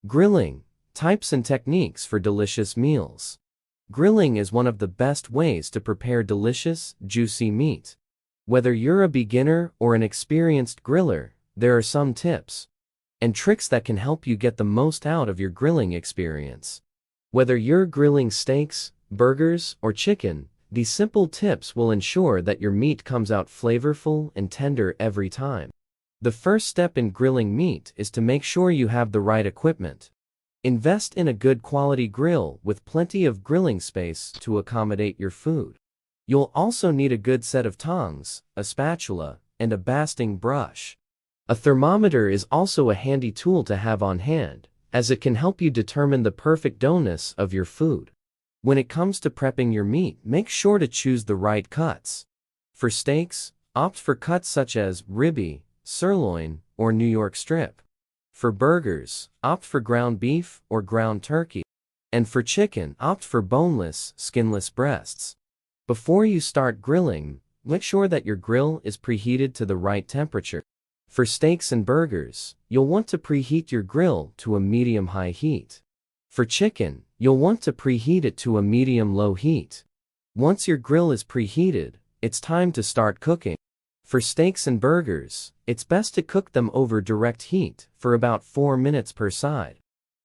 Grilling, types and techniques for delicious meals. Grilling is one of the best ways to prepare delicious, juicy meat. Whether you're a beginner or an experienced griller, there are some tips and tricks that can help you get the most out of your grilling experience. Whether you're grilling steaks, burgers, or chicken, these simple tips will ensure that your meat comes out flavorful and tender every time. The first step in grilling meat is to make sure you have the right equipment. Invest in a good quality grill with plenty of grilling space to accommodate your food. You'll also need a good set of tongs, a spatula, and a basting brush. A thermometer is also a handy tool to have on hand, as it can help you determine the perfect doneness of your food. When it comes to prepping your meat, make sure to choose the right cuts. For steaks, opt for cuts such as ribeye, sirloin, or New York strip. For burgers, opt for ground beef or ground turkey. And for chicken, opt for boneless, skinless breasts. Before you start grilling, make sure that your grill is preheated to the right temperature. For steaks and burgers, you'll want to preheat your grill to a medium-high heat. For chicken, you'll want to preheat it to a medium-low heat. Once your grill is preheated, it's time to start cooking. For steaks and burgers, it's best to cook them over direct heat for about 4 minutes per side.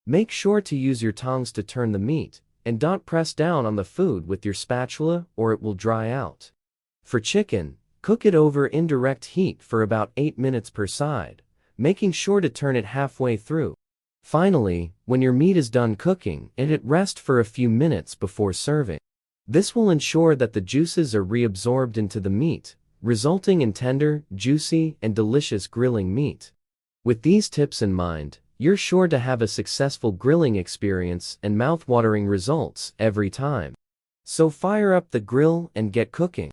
Make sure to use your tongs to turn the meat, and don't press down on the food with your spatula or it will dry out. For chicken, cook it over indirect heat for about 8 minutes per side, making sure to turn it halfway through. Finally, when your meat is done cooking, let it rest for a few minutes before serving. This will ensure that the juices are reabsorbed into the meat, resulting in tender, juicy, and delicious grilling meat. With these tips in mind, you're sure to have a successful grilling experience and mouth-watering results every time. So fire up the grill and get cooking.